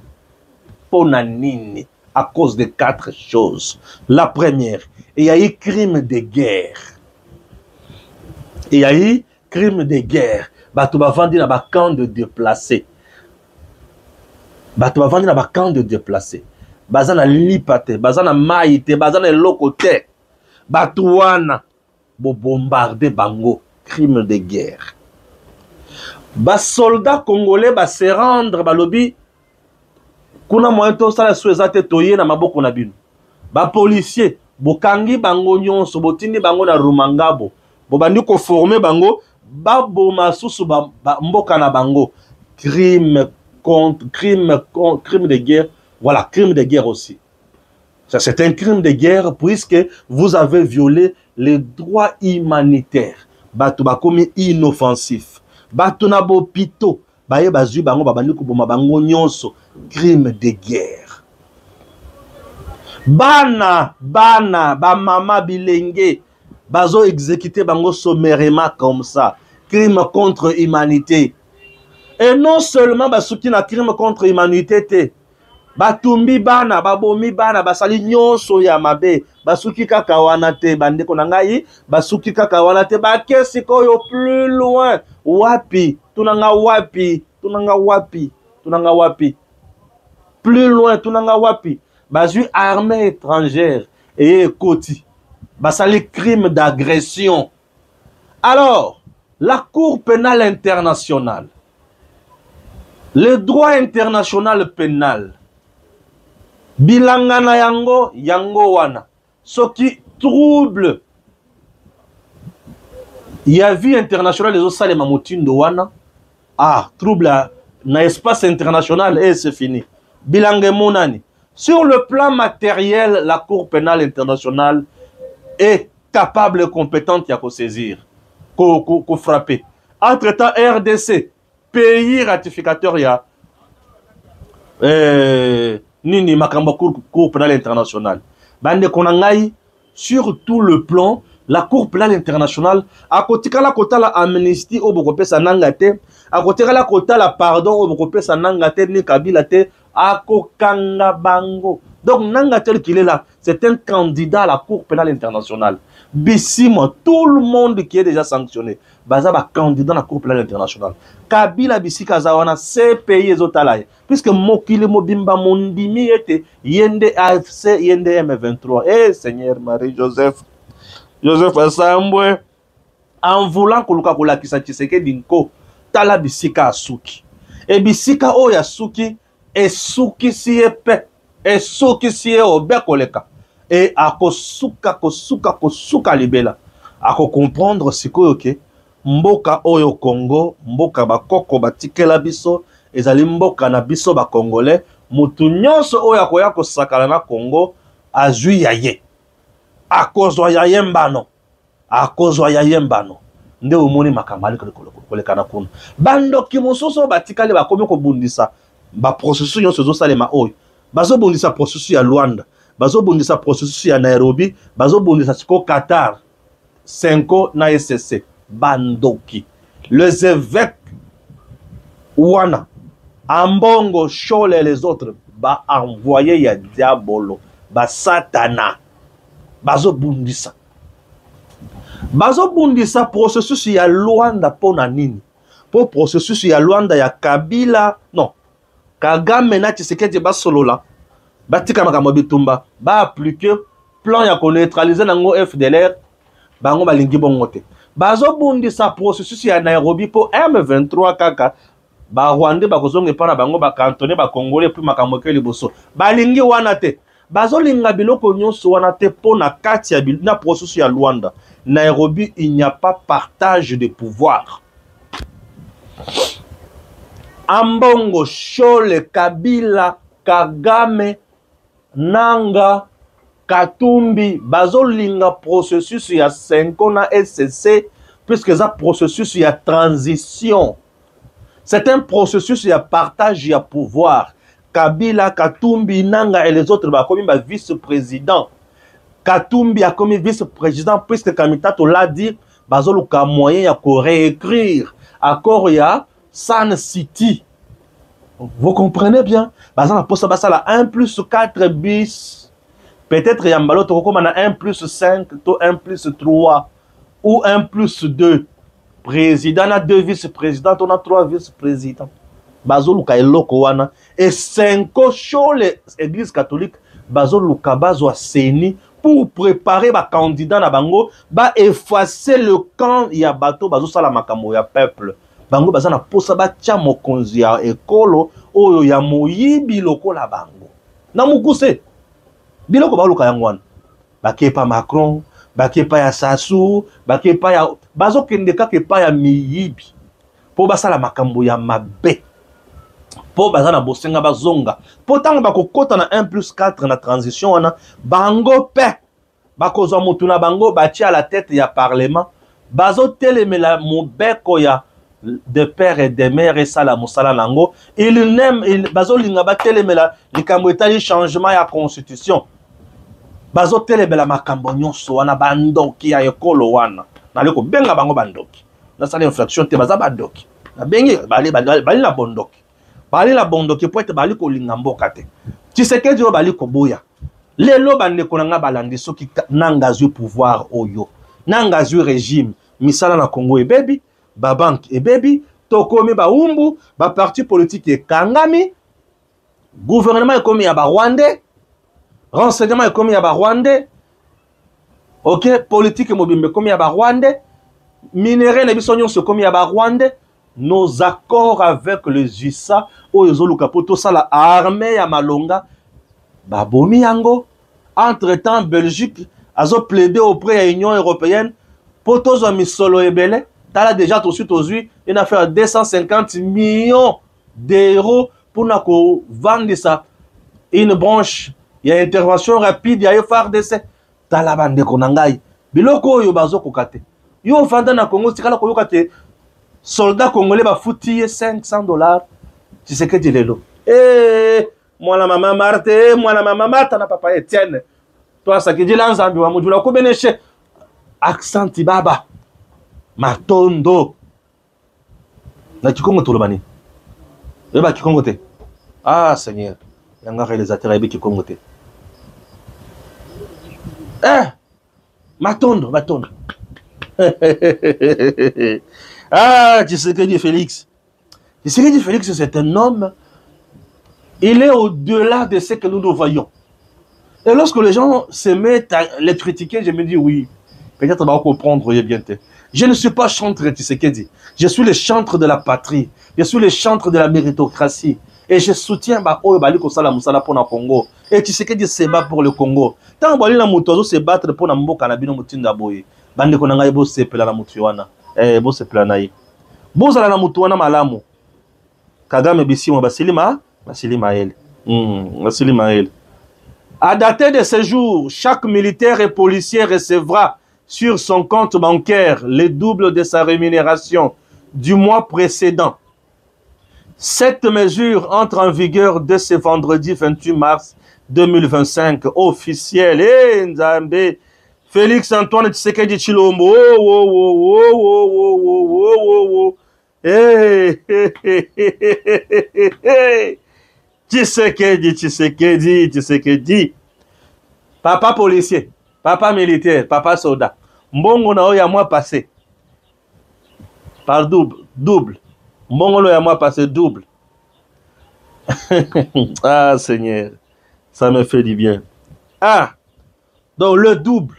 Ponanini, à cause de 4 choses. La première, il y a eu crime de guerre. Il y a eu crime de guerre. Bato bavandi na ba camp de déplacés. Bato bavandi na ba camp de déplacés. Bazana lipate, bazana maïte, bazana lokote. Bato wana bo bombarder bango. Crime de guerre. Bas soldats congolais ba se rendre balobi kuna moyen to sala suezate toye na maboko na bino. Ba policier bokangi bango nyonso botindi bango na Rumangabo. Bo bandi ko former bango ba boma susu ba mboka na bango. Crime de guerre. Voilà, crime de guerre aussi. Ça c'est un crime de guerre puisque vous avez violé les droits humanitaires. Bato bakomi inoffensif. Bato na bopito. Baye bazui bango babandi kuboma bango nyonso. Crime de guerre. Bana, ba mama bilenge. Bazo exécuter bango sommairement comme ça. Crime contre humanité. Et non seulement basuki na crime contre humanité te. Batumbi bana, babomi bana, basali nyonso ya mabe, basuki kaka wana te, bandeko na ngai, basuki kaka wana te, bakesi koyo plus loin, wapi, tunanga wapi, plus loin, tunanga wapi, bazui armée étrangère, et koti, basali crime d'agression. Alors, la Cour pénale internationale, le droit international pénal, bilangana yango wana soki trouble Il y a vie internationale les autres salles mamotine de wana. Ah, trouble na espace international et c'est fini. Bilangue monani. Sur le plan matériel, la Cour pénale internationale est capable et compétente à saisir, à frapper. Entre-temps, RDC, pays ratificateur, il y a Nini Makamba Cour pénale internationale. Bande Konangai, sur tout le plan, la Cour pénale internationale, à côté de la quota la amnistie au Bokopé Sanangate, à côté de la quota la pardon au Bokopé Sanangate, ni Kabilate, à Kokanga Bango. Donc, Nangatel qu'il est là, c'est un candidat à la Cour pénale internationale. Bissimo, tout le monde qui est déjà sanctionné, Bazaba candidat à la Cour pénale internationale. Kabila Bissika Zawana, c'est pays Zotalaï. Puisque Mokile Mobimba Mondimi était Yende AFC, Yende M23. Eh, Seigneur Marie-Joseph. Joseph Assambwe, en voulant que Luka Kola Kisachiseke Dinko, Tala Bissika Asuki. Et Bissika Oyasuki, et Suki si epe, et Suki si obekoleka. Et à kosuka libela. À comprendre ce que Mboka Oyo Congo, Mboka Bakoko Batikela Biso, ezali Mboka na Biso ba Congolais, mutu nyonso oya koya kosakala na Congo, azui yaye. A cause ya yembano, a cause ya yembano, nde omoni makamali koleka na kuna. Bando kimososo batikali bakomi ko bundisa, ba processus yon sezo salema oyo. Bazo bundisa processus ya Luanda, bazo bundisa processus ya Nairobi, bazo bundisa siko Qatar, 5 na SSC, bandoki. Les évêques wana, Ambongo, Chole et les autres, ba envoyé ya diabolo, ba satana. Bazo bundisa. Bazo bundisa processus ya Luanda pona nini. Po processus ya Luanda ya Kabila, non. Kagame na Tshisekedi basolola. Batika makambo bitumba. Ba appliquer plan ya ko neutraliser nango FDLR. Bango balingi bongote. Bazo bundisa processus ya Nairobi po M23 kaka. Ba Rwanda bakozonge pana bango ba cantonné ba Congolais puis makambo ke liboso. Balingi wana te. Bazolinga biloko nyonso wana te po na kati ya na processus ya Luanda. Nairobi, il n'y a pas partage de pouvoir. Ambongo, Chole, Kabila, Kagame, Nanga, Katumbi, bazolinga processus ya 5 na SCC, puisque ça processus ya transition. C'est un processus ya partage ya pouvoir. Kabila, Katumbi, Nanga et les autres bah, comme vice-président. Katumbi a commis vice-président puisque Kamitato l'a dit, bazoluka moyen ya ko réécrire accord ya San City. Vous comprenez bien? Bazana posa basala 1 plus 4 bis. Peut-être yambalo to comme on a 1 plus 5 to 1 plus 3 ou 1 plus 2. Président a 2 vice-présidents, on a 3 vice-présidents. Bazoluka eloko wana et 5 show les églises catholiques bazoluka bazwa seni pour préparer ba candidat na bango ba effacer le camp ya bato bazosala makambo ya peuple bango bazana posa ba tia mokonzi ya ekolo oyo ya moyibi lokola bango na mukuse biloko baluka yango wana bakepa Macron bakepa ya Sassou bakepa ya bazokende kakepa ya miyibi po basala makambo ya mabe. Po bazana bosenga bazonga. Po tanga bakokota na 1 plus 4 na transition wana. Bango pe. Bakozwa mutu na bango bati à la tête ya parlement. Bazo telemela mobeko ya de père et de mère et sala musala nango. Il n'aime bazo linga ba telemela likambo etali changement ya constitution. Bazo telemela makambo nyonso wana bandoki ya ekolo wana. Naleko benga bango bandoki. Na sala infraction te baza bandoki. Na bengi bali la bondoki. Bali la bondoki po ete bali ko linga mboka te. Tshisekedi o bali ko boya. Lelo bande konanga balandi soki nangazu pouvoir oyo. Nangazu régime misala na Congo e bebi, ba banque e bebi, tokomi ba umbu, ba parti politique e kangami, gouvernement e komi ya ba Rwandais, renseignement e komi ya ba Rwandais. OK, politique e mobimbe komi ya ba Rwandais, minéraux na biso nyonso komi ya ba Rwandais. Nos accords avec les USA, Oyozoluka poto sala armée ya malonga, babomi yango. Entre-temps, Belgique a plaidé auprès de l'Union européenne Pour tous mis solo et belé, tu as déjà tout de suite une affaire à 250 millions d'euros pour nous vendre ça. Une branche, il y a intervention rapide, il y a FARDC. Tu as la bande de Konangai. Biloko yo bazo kokate. Yo vanda na Congo, c'est kala koyoka te soldats congolais ba fouti $500. Tu sais que tu l'es là. Eh, moi la maman Marthe, moi la maman Marthe na papa Etienne. Toi ça qui dit là nzambi wa mujula ko beneche. Accent baba. Matondo. Na Kikongo tolobani. Eba Kikongo te. Ah Seigneur. Yanga réalisateur eba Kikongo te. Matondo. Ah, tu sais que dit Félix. Tu sais que dit Félix, c'est un homme. Il est au-delà de ce que nous voyons. Et lorsque les gens se mettent à les critiquer, je me dis oui. Peut-être on va comprendre, oui, bien. Je ne suis pas chantre, tu sais que dit. Je suis le chantre de la patrie. Je suis le chantre de la méritocratie. Et je soutiens pour le Congo. Et tu sais que dit se bat pour le Congo. Tant que les se battre pour le Mboka na bino mutinda boye. Bande ko nanga bo sepela na mutu wana. Bo sepela na yi. Bo zala na mutu wana malamu. Kagame Bisimo Basilima elle. Basilima elle. À dater de ce jour, chaque militaire et policier recevra sur son compte bancaire le double de sa rémunération du mois précédent. Cette mesure entre en vigueur dès ce vendredi 28 mars 2025, officiel. Nzambe, Félix Antoine Tshisekedi Tshilombo. Tshisekedi. Papa policier, papa militaire, papa soldat. Mbongo na oya mois passé. Par double. Mbongo na oya mois passé double. Ah Seigneur, ça me fait du bien. Ah, donc le double.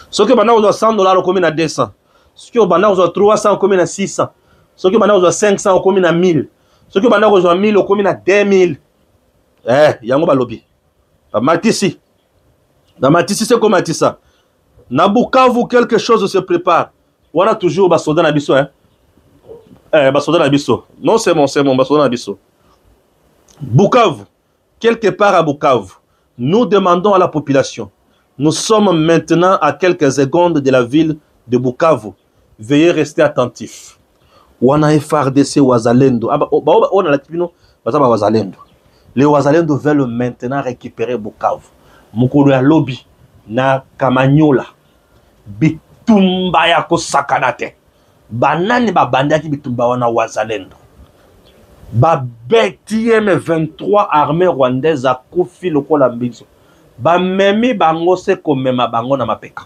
Ce que maintenant on a $100 au commune à 200. Ce que maintenant on a 300 au commune à 600. Ce que maintenant on a 500 au commune à 1000. Ce que maintenant on a 1000 au commune à 2000. Yango balobi. Matisi. Dans Matisi, c'est comme Matissa. Na Bukavu, quelque chose se prépare. On a toujours Basoda Nabiso. Basoda Nabiso. Non, c'est bon, Basoda Nabiso. Bukavu. Quelque part à Bukavu. Nous demandons à la population. Nous sommes maintenant à quelques secondes de la ville de Bukavu. Veuillez rester attentifs. On a FARDC Wazalendo. On a la Tipino. Wazalendo. Les Wazalendo veulent maintenant récupérer Bukavu. Mukulu ya lobby na Kamanyola. Bitumba ya kosakanate. Banani babandaki bitumba wana Wazalendo. Babeti M23 armée rwandaise a kufi lokola mbizo. Bamemi bango se komema bango na mapeka.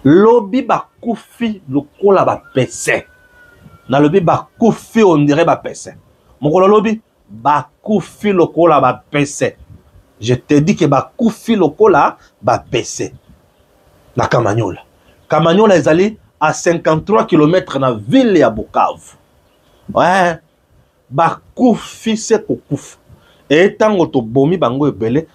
Lobby bakufi lokola ba PC. Na lobby bakufi on dirait ba PC. Mukolo lobby bakufi lokola ba PC. Je te dis que bakufi lokola ba PC. Na Kamanyola. Kamanyola est allé à 53 km na ville ya Bukavu. Ouais. Bakufi se kokufa. Et tant que bomi bango ebele,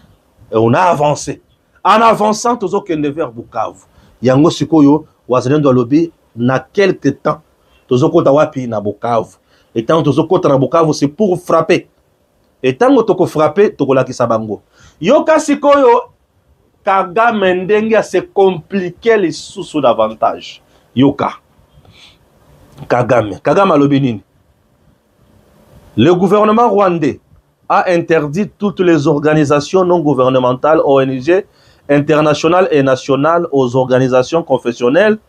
on a avancé. En avançant, tous autres vers Bukavu. Yango sikoyo, Wazalendo lobby, na quelque temps, tous autres wapi na Bukavu. Et tant que tous autres na Bukavu, c'est pour frapper. Et tant que tu frapper, tu la kisabango. Yoka sikoyo, Kagame ndenge se compliquer les sous davantage. Yoka. Kagame lobby nini. Le gouvernement rwandais a interdit toutes les organisations non gouvernementales, ONG, internationales et nationales, aux organisations confessionnelles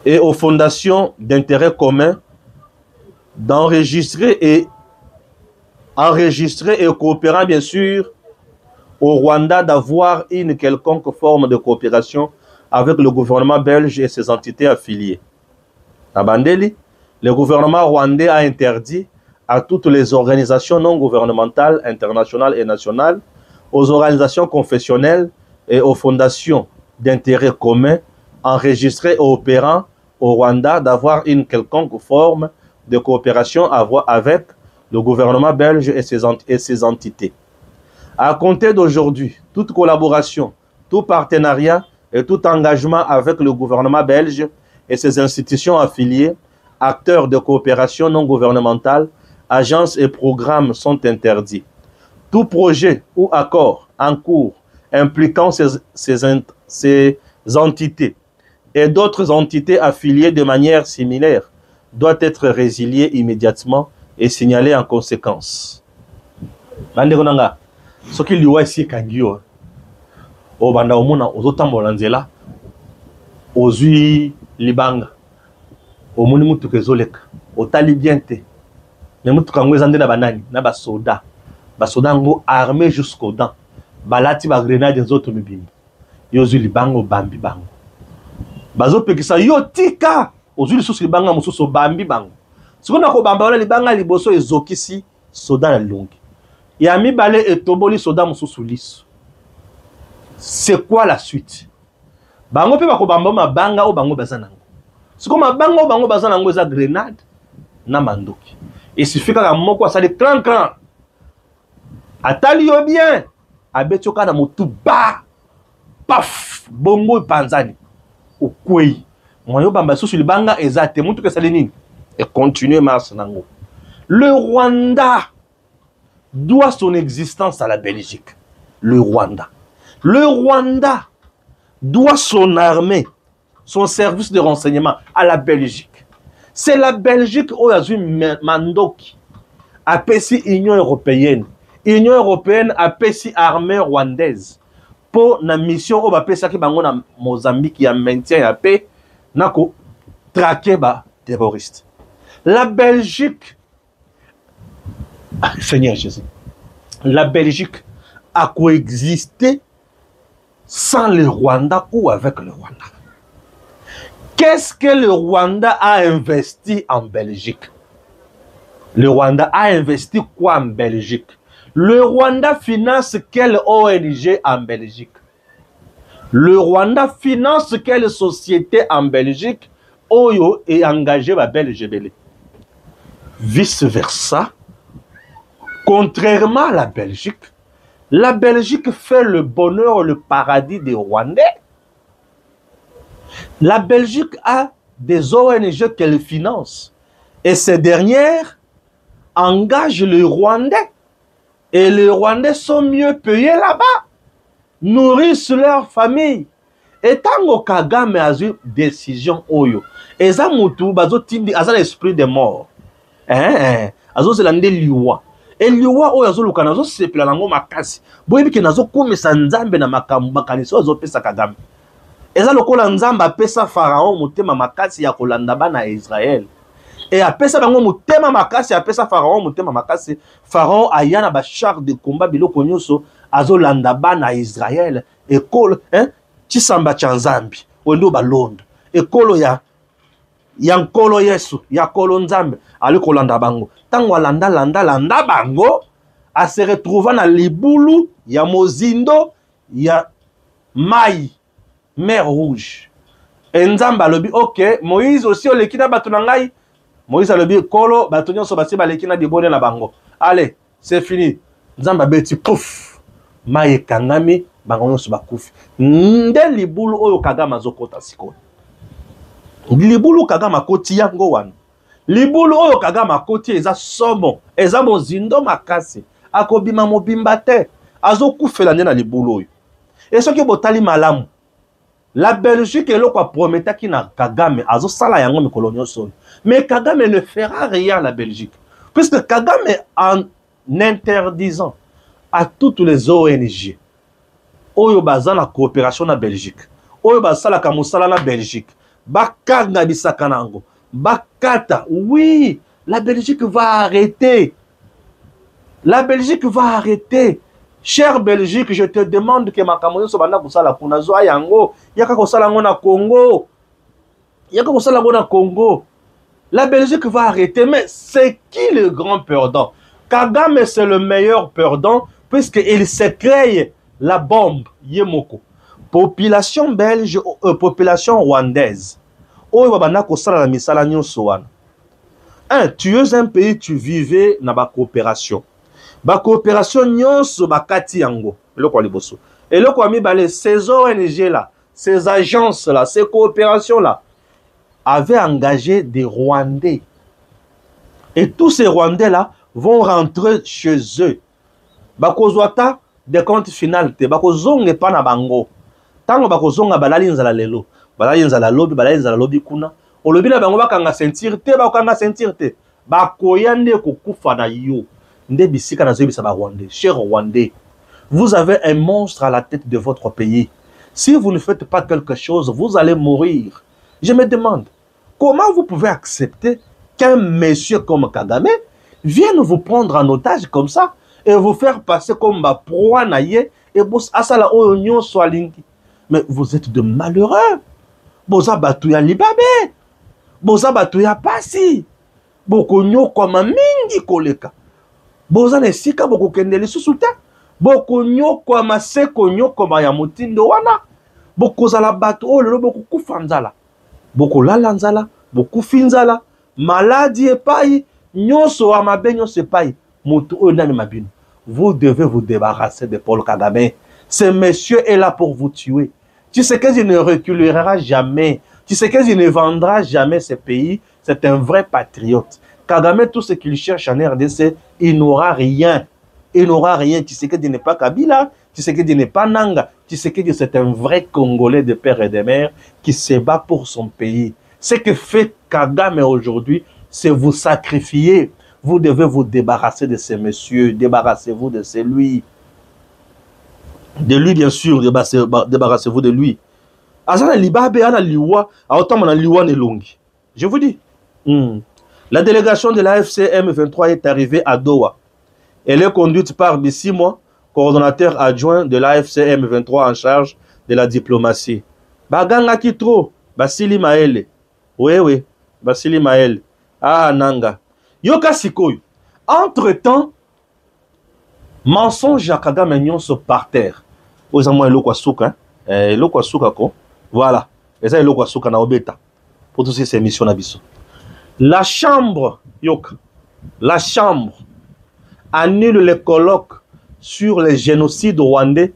et aux fondations d'intérêt commun d'enregistrer et coopérant bien sûr au Rwanda d'avoir une quelconque forme de coopération avec le gouvernement belge et ses entités affiliées. À Bandeli, le gouvernement rwandais a interdit à toutes les organisations non gouvernementales, internationales et nationales, aux organisations confessionnelles et aux fondations d'intérêt commun enregistrées et opérant au Rwanda d'avoir une quelconque forme de coopération avec le gouvernement belge et ses entités. À compter d'aujourd'hui, toute collaboration tout partenariat et tout engagement avec le gouvernement belge et ses institutions affiliées, acteurs de coopération non gouvernementale, agences et programmes sont interdits. Tout projet ou accord en cours impliquant ces entités et d'autres entités affiliées de manière similaire doit être résilié immédiatement et signalé en conséquence. Bandekonanga, ce qui lui a ici kangio, au banda omona ozotambola nzela, ozui libanga, omoni mutu kezoleka, otali bien te, mais mutu kango ezande na banani, na basoda, basoda ngo armé jusqu'aux dents, balati ba grenade nzoto mibimbi, yozui libanga bambi bango, bazo pekisa yo tika, ozui lisusu libanga mususu bambi bango, sikona ko bamba wala libanga liboso ezokisi soda na longi. Ya mibale etoboli soda mususu liso. C'est quoi la suite? Bango pe bako bamba mabanga o bango bazanango. Siko mabanga o bango bazanango eza grenade na mandoki. Et suffit kaka moko asali clan clan. Atali yo bien. Abeti oka na motu ba. Paf, bongo panzani. Okwei. Moyo bamba susu libanga ezate mutu ke sali nini? Et continuer marche nango. Le Rwanda doit son existence à la Belgique. Le Rwanda. Le Rwanda doit son armée, son service de renseignement à la Belgique. C'est la Belgique où il y a eu Mandoki, a payé l'Union européenne. L'Union européenne a payé l'armée rwandaise pour la mission où il y a payé Mozambique, qui a maintien la paix, pour traquer les terroristes. La Belgique, Seigneur Jésus, la Belgique a coexisté sans le Rwanda ou avec le Rwanda. Qu'est-ce que le Rwanda a investi en Belgique? Le Rwanda a investi quoi en Belgique? Le Rwanda finance quelle ONG en Belgique? Le Rwanda finance quelle société en Belgique? Oyo est engagé par Belge. Vice versa, contrairement à la Belgique fait le bonheur, le paradis des Rwandais. La Belgique a des ONG qu'elle finance. Et ces dernières engagent les Rwandais. Et les Rwandais sont mieux payés là-bas. Nourrissent leur famille. Et tant que Kagame a eu décision oyo. Et ça mutu bazo tindi asa l'esprit des morts. Azo zelande liwa. Et liwa oyo azo lukana azo sepela nango makasi. Boyebi ke nazo komesa nzambe na makambo bakaniso azo pesa Kagame. Eza lokola nzamba apesa Pharaon motema makasi ya kolanda bana Israël. Et apesa bango motema makasi apesa Pharaon motema makasi. Pharaon ayana ba char de combat biloko nyonso azo landa bana Israël. Ekolo Chisamba chanzambi wendo balondo. Ekolo ya nkolo Yesu ya kolo nzambe ali kolanda bango. Tango landa bango a se retrouva na libulu ya mozindo ya mai mer rouge. Nzamba alobi ok, Moïse aussi oleki na bato na ngai. Moïse alobi kolo bato nyonso basi baleki na bibone na bango. Allez, c'est fini. Nzamba beti pouf. Mai ekangami bango nyonso bakufi. Nde libulu oyo Kagame azokota sikoyo. Libulu Kagame akoti yango wana. Libulu oyo Kagame akoti eza somo, eza mozindo makasi. Akobima mobimba te. Azokufela nde na libulu oyo. Et soki botali malamu. La Belgique est là pour promettre qu'il na Kagame azo sala yango mikolo nyonso. Mais Kagame ne fera rien à la Belgique. Puisque Kagame en interdisant à toutes les ONG oyo baza na coopération na Belgique. Oyo basala ka musala na Belgique. Bakanga bisaka nango. Bakata. Oui, la Belgique va arrêter. La Belgique va arrêter. Cher Belgique, je te demande que ma camono soit banda kusala kuna zoa yango. Yaka kusala ngona Congo. Yaka kusala ngona Congo. La Belgique va arrêter. Mais c'est qui le grand perdant? Kagame c'est le meilleur perdant puisqu'il se crée la bombe. Yemoko. Population belge, population rwandaise. Oyo banda kusala la misala nyonso wana. Tu es un pays, tu vivais na ba coopération. Ba coopération nyonso bakati yango. Eloko liboso. Et le quoi ces ONG là, ces agences là, ces coopérations là, avaient engagé des Rwandais. Et tous ces Rwandais là vont rentrer chez eux. Bakozwata des comptes finaux, bakozonge pa na bango. Tango bakozonga balali nzala lelo, balali nzala lobi kuna. Olobi na bango bakanga sentir te, bakanga sentir te. Bakoyande kokufa na yo. Nde bisika na zo bisa ba Rwandais, cher Rwandais. Vous avez un monstre à la tête de votre pays. Si vous ne faites pas quelque chose, vous allez mourir. Je me demande, comment vous pouvez accepter qu'un monsieur comme Kagame vienne vous prendre en otage comme ça et vous faire passer comme ma proie naïe et vous asala oignon soit lingi. Mais vous êtes de malheureux. Boza batouya libabe. Boza batouya pasi. Boko nyo koma mingi koleka. Boza nesika boko kendeli susuta. Boko nyo koma seko nyo koma ya mutindo wana. Boko zala batu o lelo boko kufanzala. Boko lala nzala, boko finzala. Maladie epai, nyonso wa mabe nyonso epai. Mutu o nani mabino. Vous devez vous débarrasser de Paul Kagame. Ce monsieur est là pour vous tuer. Tu sais que il ne reculera jamais. Tu sais que il ne vendra jamais ce pays. C'est un vrai patriote. Kagame, tout ce qu'il cherche en RDC, il n'aura rien. Il n'aura rien. Tu sais que il n'est pas Kabila. Tu sais que il n'est pas Nanga. Tu sais que c'est un vrai Congolais de père et de mère qui se bat pour son pays. Ce que fait Kagame aujourd'hui, c'est vous sacrifier. Vous devez vous débarrasser de ces messieurs. Débarrassez-vous de celui. De lui, bien sûr. Débarrassez-vous de lui. Je vous dis. La délégation de l'AFC M23 est arrivée à Doha. Elle est conduite par Bissimo, coordonnateur adjoint de l'AFC M23 en charge de la diplomatie. Baganga Kitro, Basili Maele. Oui, Basili Maele. Ah, Nanga. Yoka Sikoy. Entre-temps, mensonge à Kagame Nyonso par terre. Aux amours, l'eau souka. L'eau souka ko. Voilà. Et ça, l'eau souka na obeta. Pour tous ces missions n'abisso. La chambre, Yoka. La chambre annule les colloques sur les génocides rwandais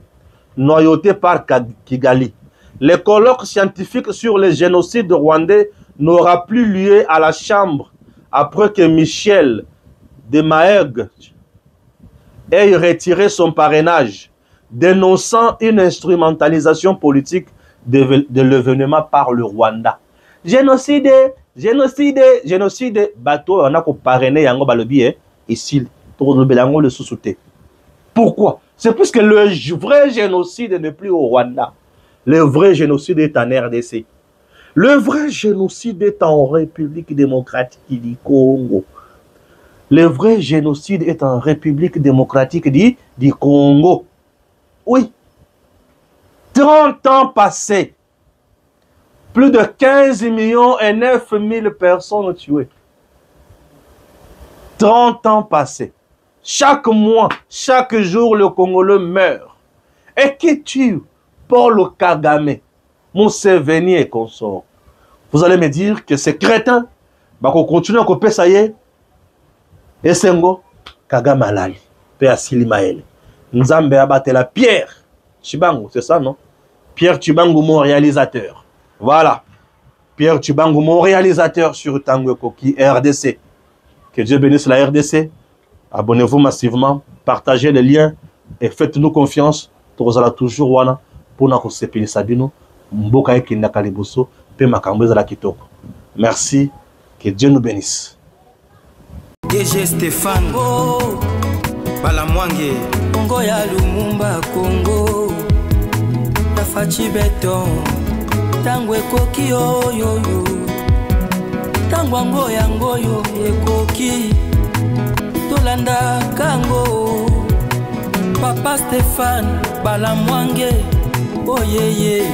noyautés par Kigali. Les colloques scientifiques sur les génocides rwandais n'aura plus lieu à la chambre après que Michel de Maëg ait retiré son parrainage, dénonçant une instrumentalisation politique de l'événement par le Rwanda. Génocide, bateau, on a parrainé yango balobi ici, le sous-souté. Pourquoi? C'est parce que le vrai génocide n'est plus au Rwanda. Le vrai génocide est en RDC. Le vrai génocide est en République démocratique du Congo. Le vrai génocide est en République démocratique du Congo. Oui. 30 ans passés. Plus de 15 millions et 9 000 personnes tuées. 30 ans passés. Chaque mois, chaque jour, le Congolais meurt. Et qui tue Paul Kagame, Museveni et consort? Vous allez me dire que ces crétins, bah, qu'on continue à couper ça y est. Et Sengo, Kagame alali, Père Silimaël. Nzambe abatela Pierre Chibangu, c'est ça, non? Pierre Chibangu, mon réalisateur. Voilà. Pierre Chibangu, mon réalisateur sur Tango Koki RDC. Que Dieu bénisse la RDC. Abonnez-vous massivement, partagez les liens et faites-nous confiance. Tozala toujours wana pour na kosepeli sabino mboka ekinda kalibuso pe makambo ezala kitoko. Merci, que Dieu nous bénisse. DG Stéphane Balamwange Congo ya Lumumba Congo Tafachi Beton Tango ekoki oyo Tango yangoyo ekoki Tolanda kango Papa Stéphane Balamwange oh yeah.